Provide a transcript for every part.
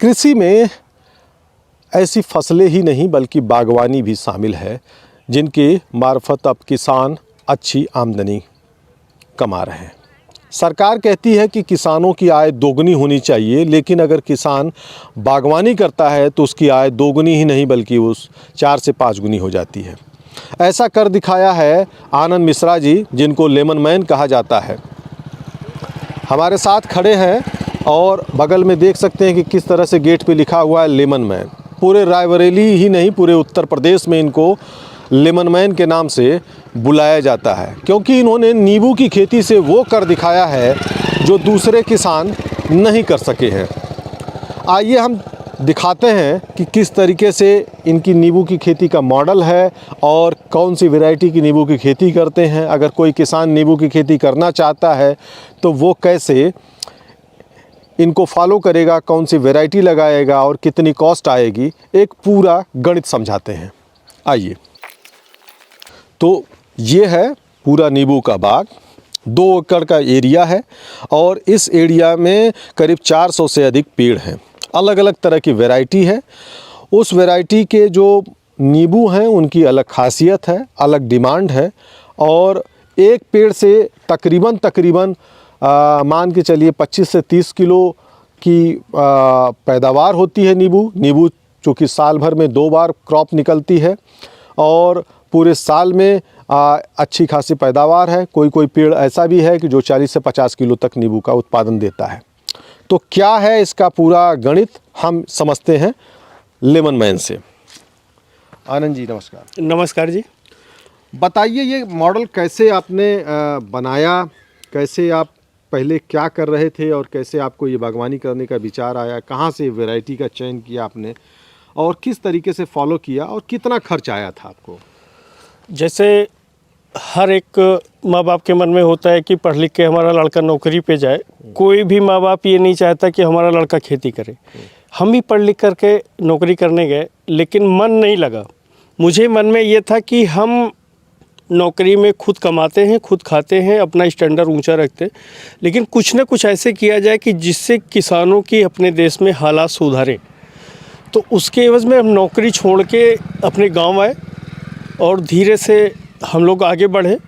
कृषि में ऐसी फसलें ही नहीं बल्कि बागवानी भी शामिल है जिनके मार्फत अब किसान अच्छी आमदनी कमा रहे हैं। सरकार कहती है कि किसानों की आय दोगुनी होनी चाहिए, लेकिन अगर किसान बागवानी करता है तो उसकी आय दोगुनी ही नहीं बल्कि उस 4 से 5 गुनी हो जाती है। ऐसा कर दिखाया है आनंद मिश्रा जी, जिनको लेमन मैन कहा जाता है। हमारे साथ खड़े हैं और बगल में देख सकते हैं कि किस तरह से गेट पे लिखा हुआ है लेमन मैन। पूरे रायबरेली ही नहीं, पूरे उत्तर प्रदेश में इनको लेमन मैन के नाम से बुलाया जाता है, क्योंकि इन्होंने नींबू की खेती से वो कर दिखाया है जो दूसरे किसान नहीं कर सके हैं। आइए हम दिखाते हैं कि किस तरीके से इनकी नींबू की खेती का मॉडल है और कौन सी वैरायटी की नींबू की खेती करते हैं। अगर कोई किसान नींबू की खेती करना चाहता है तो वो कैसे इनको फॉलो करेगा, कौन सी वैरायटी लगाएगा और कितनी कॉस्ट आएगी, एक पूरा गणित समझाते हैं। आइए, तो ये है पूरा नींबू का बाग, 2 एकड़ का एरिया है और इस एरिया में करीब 400 से अधिक पेड़ हैं। अलग अलग तरह की वैरायटी है। उस वैरायटी के जो नींबू हैं उनकी अलग खासियत है, अलग डिमांड है और एक पेड़ से तकरीबन मान के चलिए 25 से 30 किलो की पैदावार होती है। नींबू चूँकि साल भर में 2 बार क्रॉप निकलती है और पूरे साल में अच्छी खासी पैदावार है। कोई पेड़ ऐसा भी है कि जो 40 से 50 किलो तक नींबू का उत्पादन देता है। तो क्या है इसका पूरा गणित, हम समझते हैं लेमन मैन से। आनंद जी नमस्कार। नमस्कार जी। बताइए ये मॉडल कैसे आपने बनाया, कैसे आप पहले क्या कर रहे थे और कैसे आपको ये बागवानी करने का विचार आया, कहाँ से वैरायटी का चयन किया आपने और किस तरीके से फॉलो किया और कितना खर्च आया था आपको? जैसे हर एक माँ बाप के मन में होता है कि पढ़ लिख के हमारा लड़का नौकरी पे जाए। कोई भी माँ बाप ये नहीं चाहता कि हमारा लड़का खेती करे। हम भी पढ़ लिख करके नौकरी करने गए लेकिन मन नहीं लगा। मुझे मन में ये था कि हम नौकरी में खुद कमाते हैं, खुद खाते हैं, अपना स्टैंडर्ड ऊंचा रखते हैं, लेकिन कुछ ना कुछ ऐसे किया जाए कि जिससे किसानों की अपने देश में हालात सुधारें। तो उसके एवज में हम नौकरी छोड़ के अपने गांव आए और धीरे से हम लोग आगे बढ़े।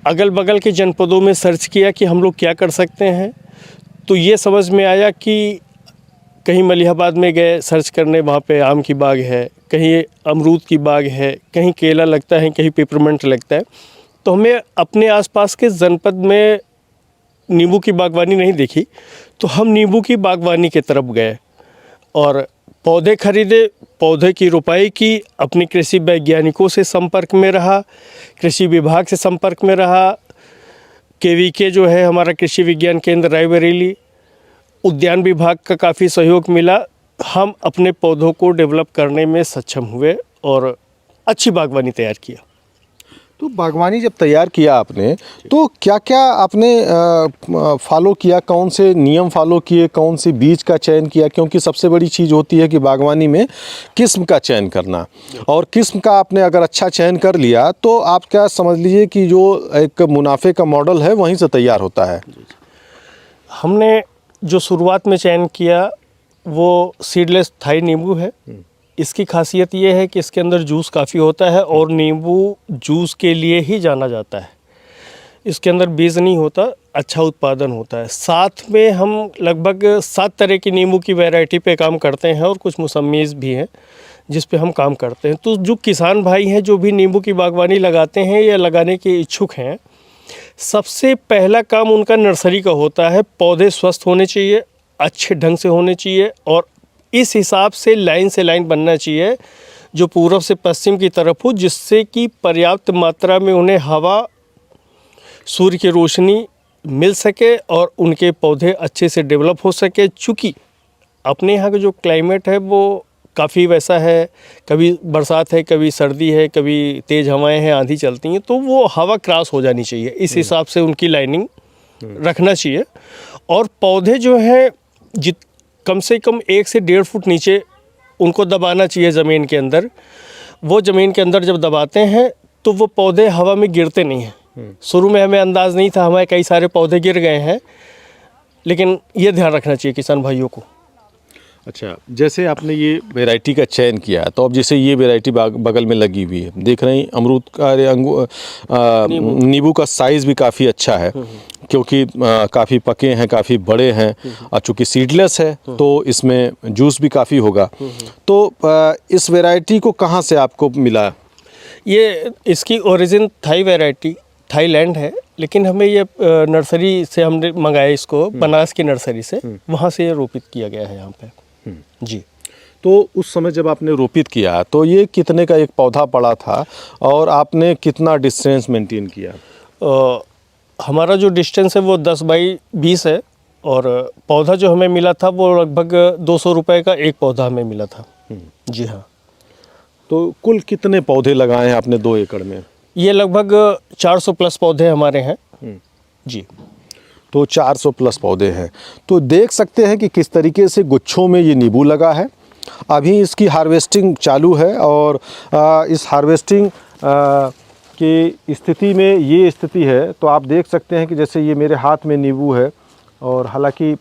अगल बगल के जनपदों में सर्च किया कि हम लोग क्या कर सकते हैं। तो ये समझ में आया कि कहीं मलिहाबाद में गए सर्च करने, वहाँ पे आम की बाग है, कहीं अमरूद की बाग है, कहीं केला लगता है, कहीं पेपरमेंट लगता है। तो हमें अपने आसपास के जनपद में नींबू की बागवानी नहीं दिखी, तो हम नींबू की बागवानी की तरफ गए और पौधे खरीदे, पौधे की रोपाई की, अपने कृषि वैज्ञानिकों से संपर्क में रहा, कृषि विभाग से संपर्क में रहा, KVK जो है हमारा कृषि विज्ञान केंद्र रायबरेली, उद्यान विभाग का काफ़ी सहयोग मिला। हम अपने पौधों को डेवलप करने में सक्षम हुए और अच्छी बागवानी तैयार किया। तो बागवानी जब तैयार किया आपने तो क्या क्या आपने फॉलो किया, कौन से नियम फॉलो किए, कौन सी बीज का चयन किया? क्योंकि सबसे बड़ी चीज़ होती है कि बागवानी में किस्म का चयन करना, और किस्म का आपने अगर अच्छा चयन कर लिया तो आप क्या समझ लीजिए कि जो एक मुनाफे का मॉडल है वहीं से तैयार होता है। हमने जो शुरुआत में चयन किया वो सीडलेस थाई नींबू है। इसकी खासियत ये है कि इसके अंदर जूस काफ़ी होता है और नींबू जूस के लिए ही जाना जाता है। इसके अंदर बीज नहीं होता, अच्छा उत्पादन होता है। साथ में हम लगभग 7 तरह की नींबू की वैरायटी पे काम करते हैं और कुछ मौसमीज़ भी हैं जिस पे हम काम करते हैं। तो जो किसान भाई हैं जो भी नींबू की बागवानी लगाते हैं या लगाने के इच्छुक हैं, सबसे पहला काम उनका नर्सरी का होता है। पौधे स्वस्थ होने चाहिए, अच्छे ढंग से होने चाहिए और इस हिसाब से लाइन बनना चाहिए जो पूर्व से पश्चिम की तरफ हो, जिससे कि पर्याप्त मात्रा में उन्हें हवा, सूर्य की रोशनी मिल सके और उनके पौधे अच्छे से डेवलप हो सके। चूँकि अपने यहाँ का जो क्लाइमेट है वो काफ़ी वैसा है, कभी बरसात है, कभी सर्दी है, कभी तेज़ हवाएं हैं, आंधी चलती हैं, तो वो हवा क्रॉस हो जानी चाहिए। इस हिसाब से उनकी लाइनिंग रखना चाहिए। और पौधे जो हैं कम से कम 1 से 1.5 फुट नीचे उनको दबाना चाहिए ज़मीन के अंदर। वो ज़मीन के अंदर जब दबाते हैं तो वो पौधे हवा में गिरते नहीं हैं। शुरू में हमें अंदाज़ नहीं था, हमारे कई सारे पौधे गिर गए हैं, लेकिन ये ध्यान रखना चाहिए किसान भाइयों को। अच्छा, जैसे आपने ये वैरायटी का चयन किया तो अब जैसे ये वैरायटी बगल में लगी हुई है, देख रहे हैं अमरूद का, अरे नींबू का साइज़ भी काफ़ी अच्छा है, क्योंकि काफ़ी पके हैं, काफ़ी बड़े हैं, और चूँकि सीडलेस है तो इसमें जूस भी काफ़ी होगा। तो इस वैरायटी को कहाँ से आपको मिला? ये इसकी ओरिजिन थाई वैरायटी थाईलैंड है, लेकिन हमें ये नर्सरी से हमने मंगाया इसको, बनास की नर्सरी से, वहाँ से ये रोपित किया गया है यहाँ पे। जी। तो उस समय जब आपने रोपित किया तो ये कितने का एक पौधा पड़ा था और आपने कितना डिस्टेंस मेंटेन किया? हमारा जो डिस्टेंस है वो 10 बाई 20 है, और पौधा जो हमें मिला था वो लगभग 200 रुपये का एक पौधा हमें मिला था। जी हाँ। तो कुल कितने पौधे लगाए हैं आपने 2 एकड़ में? ये लगभग 400 प्लस पौधे हमारे हैं। जी। तो 400 प्लस पौधे हैं। तो देख सकते हैं कि किस तरीके से गुच्छों में ये नींबू लगा है। अभी इसकी हार्वेस्टिंग चालू है, और इस हार्वेस्टिंग की स्थिति में ये स्थिति है, तो आप देख सकते हैं कि जैसे ये मेरे हाथ में नींबू है, और हालांकि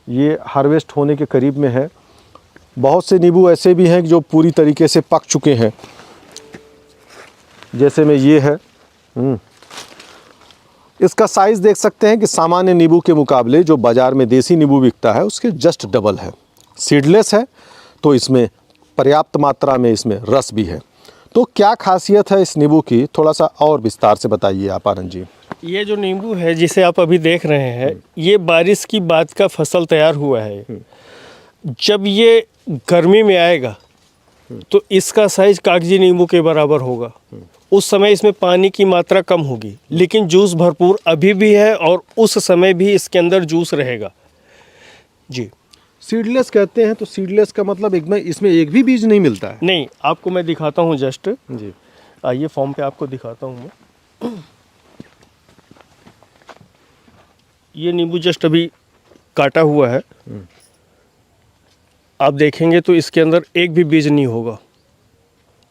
ये हार्वेस्ट होने के करीब में है। बहुत से नींबू ऐसे भी हैं जो पूरी तरीके से पक चुके हैं, जैसे में ये है। इसका साइज़ देख सकते हैं कि सामान्य नींबू के मुकाबले जो बाज़ार में देसी नींबू बिकता है उसके जस्ट डबल है। सीडलेस है तो इसमें पर्याप्त मात्रा में इसमें रस भी है। तो क्या खासियत है इस नींबू की, थोड़ा सा और विस्तार से बताइए आप आनंद जी। ये जो नींबू है जिसे आप अभी देख रहे हैं, ये बारिश की बाद का फसल तैयार हुआ है। जब ये गर्मी में आएगा तो इसका साइज़ कागजी नींबू के बराबर होगा। उस समय इसमें पानी की मात्रा कम होगी, लेकिन जूस भरपूर अभी भी है, और उस समय भी इसके अंदर जूस रहेगा। जी। सीडलेस कहते हैं, तो सीडलेस का मतलब इसमें एक भी बीज नहीं मिलता है? नहीं, आपको मैं दिखाता हूँ जस्ट। जी। आइए फॉर्म पे आपको दिखाता हूँ मैं। ये नींबू जस्ट अभी काटा हुआ है। आप देखेंगे तो इसके अंदर एक भी बीज नहीं होगा,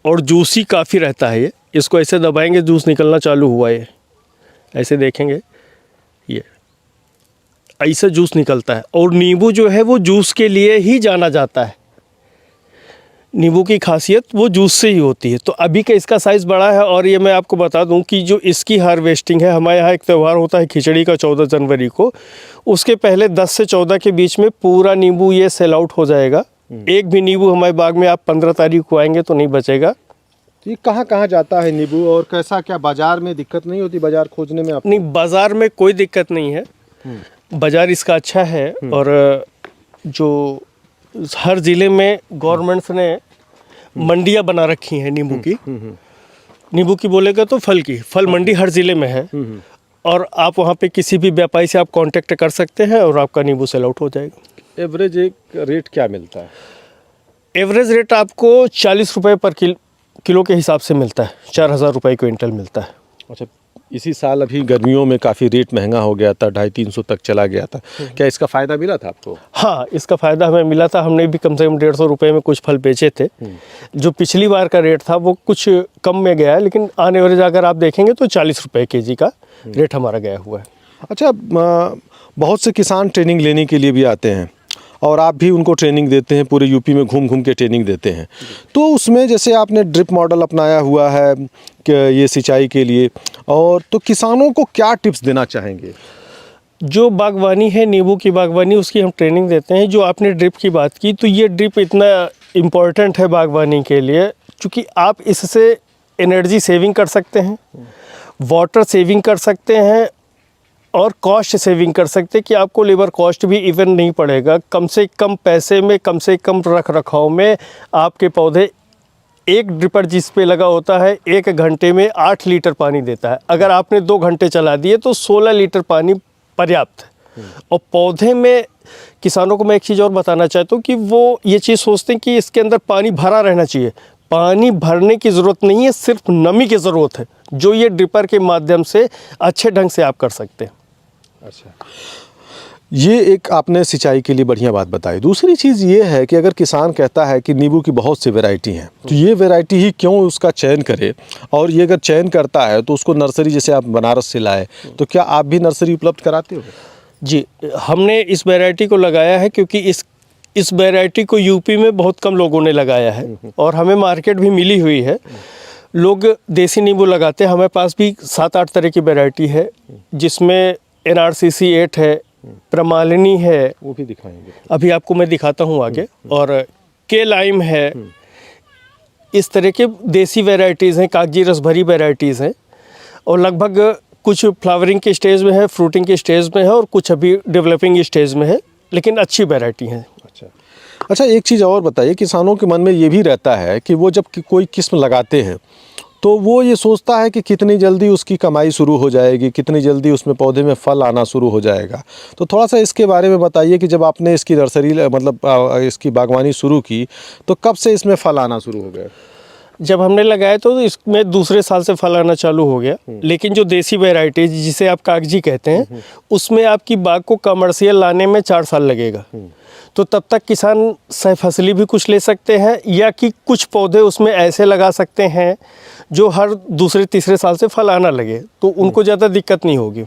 और जूसी काफ़ी रहता है। ये इसको ऐसे दबाएंगे जूस निकलना चालू हुआ है। ऐसे देखेंगे ये ऐसे जूस निकलता है, और नींबू जो है वो जूस के लिए ही जाना जाता है। नींबू की खासियत वो जूस से ही होती है। तो अभी का इसका साइज़ बड़ा है, और ये मैं आपको बता दूं कि जो इसकी हार्वेस्टिंग है, हमारे यहाँ एक त्यौहार होता है खिचड़ी का 14 जनवरी को, उसके पहले 10 से 14 के बीच में पूरा नींबू ये सेल आउट हो जाएगा। एक भी नींबू हमारे बाग में आप 15 तारीख को आएंगे तो नहीं बचेगा। ये कहाँ कहाँ जाता है नींबू, और कैसा, क्या बाज़ार में दिक्कत नहीं होती बाज़ार खोजने में आपको? नहीं, बाज़ार में कोई दिक्कत नहीं है। बाज़ार इसका अच्छा है, और जो हर ज़िले में गवर्नमेंट्स ने मंडियां बना रखी हैं नींबू की। नींबू की बोलेगा तो फल मंडी हर ज़िले में है, और आप वहाँ पे किसी भी व्यापारी से आप कांटेक्ट कर सकते हैं, और आपका नींबू सेल आउट हो जाएगा। एवरेज एक रेट क्या मिलता है? एवरेज रेट आपको 40 रुपये पर किलो के हिसाब से मिलता है। 4000 रुपये क्विंटल मिलता है। अच्छा, इसी साल अभी गर्मियों में काफ़ी रेट महंगा हो गया था, 250-300 तक चला गया था। क्या इसका फ़ायदा मिला था आपको? हाँ, इसका फ़ायदा हमें मिला था। हमने भी कम से कम 150 रुपये में कुछ फल बेचे थे। जो पिछली बार का रेट था वो कुछ कम में गया है, लेकिन ऑन एवरेज अगर आप देखेंगे तो 40 रुपये केजी का रेट हमारा गया हुआ है। अच्छा, बहुत से किसान ट्रेनिंग लेने के लिए भी आते हैं, और आप भी उनको ट्रेनिंग देते हैं, पूरे यूपी में घूम घूम के ट्रेनिंग देते हैं। तो उसमें जैसे आपने ड्रिप मॉडल अपनाया हुआ है कि ये सिंचाई के लिए, और तो किसानों को क्या टिप्स देना चाहेंगे? जो बागवानी है, नींबू की बागवानी, उसकी हम ट्रेनिंग देते हैं। जो आपने ड्रिप की बात की, तो ये ड्रिप इतना इम्पोर्टेंट है बागवानी के लिए, क्योंकि आप इससे एनर्जी सेविंग कर सकते हैं, वाटर सेविंग कर सकते हैं, और कॉस्ट सेविंग कर सकते हैं कि आपको लेबर कॉस्ट भी इवन नहीं पड़ेगा। कम से कम पैसे में, कम से कम रख रखाव में आपके पौधे, एक ड्रिपर जिस पे लगा होता है 1 घंटे में 8 लीटर पानी देता है। अगर आपने 2 घंटे चला दिए तो 16 लीटर पानी पर्याप्त है। और पौधे में किसानों को मैं एक चीज़ और बताना चाहता हूँ कि वो ये चीज़ सोचते हैं कि इसके अंदर पानी भरा रहना चाहिए। पानी भरने की ज़रूरत नहीं है, सिर्फ नमी की ज़रूरत है, जो ये ड्रिपर के माध्यम से अच्छे ढंग से आप कर सकते हैं। अच्छा, ये एक आपने सिंचाई के लिए बढ़िया बात बताई। दूसरी चीज़ ये है कि अगर किसान कहता है कि नींबू की बहुत सी वैरायटी हैं, तो ये वैरायटी ही क्यों उसका चयन करे, और ये अगर चयन करता है तो उसको नर्सरी, जैसे आप बनारस से लाए, तो क्या आप भी नर्सरी उपलब्ध कराते हो? जी, हमने इस वैरायटी को लगाया है क्योंकि इस वैरायटी को यूपी में बहुत कम लोगों ने लगाया है और हमें मार्केट भी मिली हुई है। लोग देसी नींबू लगाते हैं, हमारे पास भी 7-8 तरह की वैरायटी है, जिसमें NRCC 8 है, प्रमालिनी है, वो भी दिखाएंगे अभी आपको मैं दिखाता हूँ आगे, और के लाइम है। इस तरह के देसी वैरायटीज़ हैं, कागजी रस भरी वैरायटीज़ हैं, और लगभग कुछ फ्लावरिंग के स्टेज में है, फ्रूटिंग के स्टेज में है, और कुछ अभी डेवलपिंग स्टेज में है, लेकिन अच्छी वैरायटी हैं। अच्छा, एक चीज़ और बताइए, किसानों के मन में ये भी रहता है कि वो जब कोई किस्म लगाते हैं तो वो ये सोचता है कि कितनी जल्दी उसकी कमाई शुरू हो जाएगी, कितनी जल्दी उसमें पौधे में फल आना शुरू हो जाएगा। तो थोड़ा सा इसके बारे में बताइए कि जब आपने इसकी नर्सरी मतलब इसकी बागवानी शुरू की तो कब से इसमें फल आना शुरू हो गया? जब हमने लगाया तो इसमें दूसरे साल से फल आना चालू हो गया, लेकिन जो देसी वैरायटी जिसे आप कागजी कहते हैं, उसमें आपकी बाग को कमर्शियल लाने में 4 साल लगेगा। तो तब तक किसान सह फसली भी कुछ ले सकते हैं, या कि कुछ पौधे उसमें ऐसे लगा सकते हैं जो हर दूसरे तीसरे साल से फल आना लगे, तो उनको ज़्यादा दिक्कत नहीं होगी।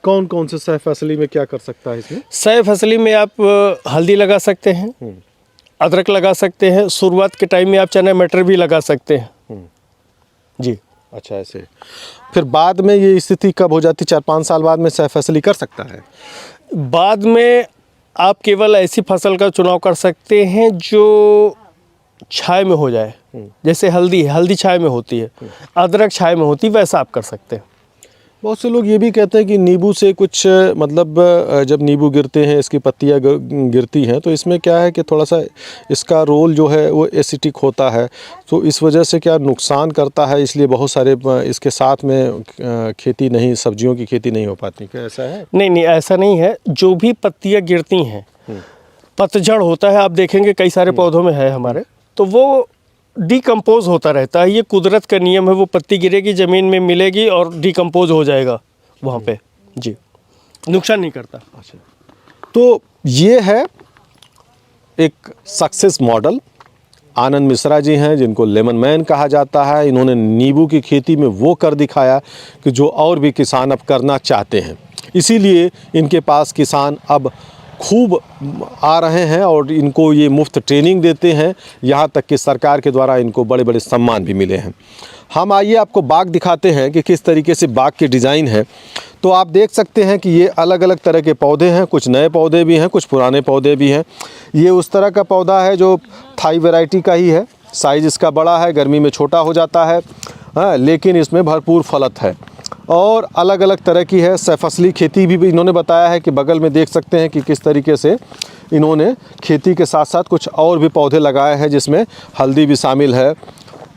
कौन कौन से सह फसली में क्या कर सकता है इसमें? सह फसली में आप हल्दी लगा सकते हैं, अदरक लगा सकते हैं, शुरुआत के टाइम में आप चना मटर भी लगा सकते हैं जी। अच्छा, ऐसे फिर बाद में ये स्थिति कब हो जाती? 4-5 साल बाद में सह फसली कर सकता है? बाद में आप केवल ऐसी फसल का चुनाव कर सकते हैं जो छाया में हो जाए, जैसे हल्दी है, हल्दी छाया में होती है, अदरक छाया में होती है, वैसा आप कर सकते हैं। बहुत से लोग ये भी कहते हैं कि नींबू से कुछ मतलब जब नींबू गिरते हैं, इसकी पत्तियां गिरती हैं, तो इसमें क्या है कि थोड़ा सा इसका रोल जो है वो एसिटिक होता है, तो इस वजह से क्या नुकसान करता है, इसलिए बहुत सारे इसके साथ में खेती नहीं, सब्जियों की खेती नहीं हो पाती। क्या ऐसा है? नहीं, ऐसा नहीं है। जो भी पत्तियां गिरती हैं, पतझड़ होता है, आप देखेंगे कई सारे पौधों में है हमारे, तो वो डिकम्पोज होता रहता है। ये कुदरत का नियम है, वो पत्ती गिरेगी, ज़मीन में मिलेगी और डिकम्पोज हो जाएगा वहाँ पे जी, नुकसान नहीं करता। अच्छा, तो ये है एक सक्सेस मॉडल। आनंद मिश्रा जी हैं, जिनको लेमन मैन कहा जाता है। इन्होंने नींबू की खेती में वो कर दिखाया कि जो और भी किसान अब करना चाहते हैं, इसीलिए इनके पास किसान अब खूब आ रहे हैं और इनको ये मुफ्त ट्रेनिंग देते हैं, यहाँ तक कि सरकार के द्वारा इनको बड़े बड़े सम्मान भी मिले हैं। हम आइए आपको बाग दिखाते हैं कि किस तरीके से बाग की डिज़ाइन है। तो आप देख सकते हैं कि ये अलग अलग तरह के पौधे हैं, कुछ नए पौधे भी हैं, कुछ पुराने पौधे भी हैं। ये उस तरह का पौधा है जो थाई वैरायटी का ही है, साइज़ इसका बड़ा है, गर्मी में छोटा हो जाता है, लेकिन इसमें भरपूर फलत है और अलग अलग तरह की है। सहफसली खेती भी इन्होंने बताया है कि बगल में देख सकते हैं कि किस तरीके से इन्होंने खेती के साथ साथ कुछ और भी पौधे लगाए हैं, जिसमें हल्दी भी शामिल है।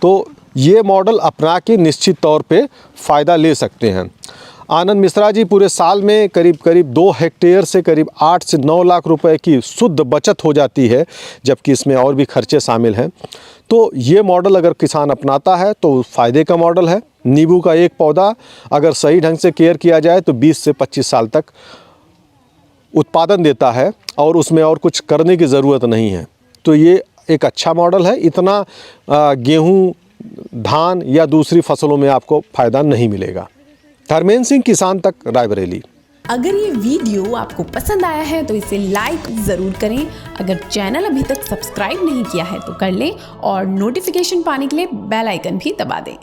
तो ये मॉडल अपना के निश्चित तौर पे फ़ायदा ले सकते हैं। आनंद मिश्रा जी पूरे साल में करीब 2 हेक्टेयर से करीब 8 से 9 लाख रुपए की शुद्ध बचत हो जाती है, जबकि इसमें और भी खर्चे शामिल हैं। तो ये मॉडल अगर किसान अपनाता है तो फ़ायदे का मॉडल है। नींबू का एक पौधा अगर सही ढंग से केयर किया जाए तो 20 से 25 साल तक उत्पादन देता है और उसमें और कुछ करने की ज़रूरत नहीं है। तो ये एक अच्छा मॉडल है। इतना गेहूँ, धान या दूसरी फसलों में आपको फ़ायदा नहीं मिलेगा। धर्मेंद्र सिंह, किसान तक, रायबरेली। अगर ये वीडियो आपको पसंद आया है तो इसे लाइक ज़रूर करें। अगर चैनल अभी तक सब्सक्राइब नहीं किया है तो कर लें और नोटिफिकेशन पाने के लिए बेल आइकन भी दबा दें।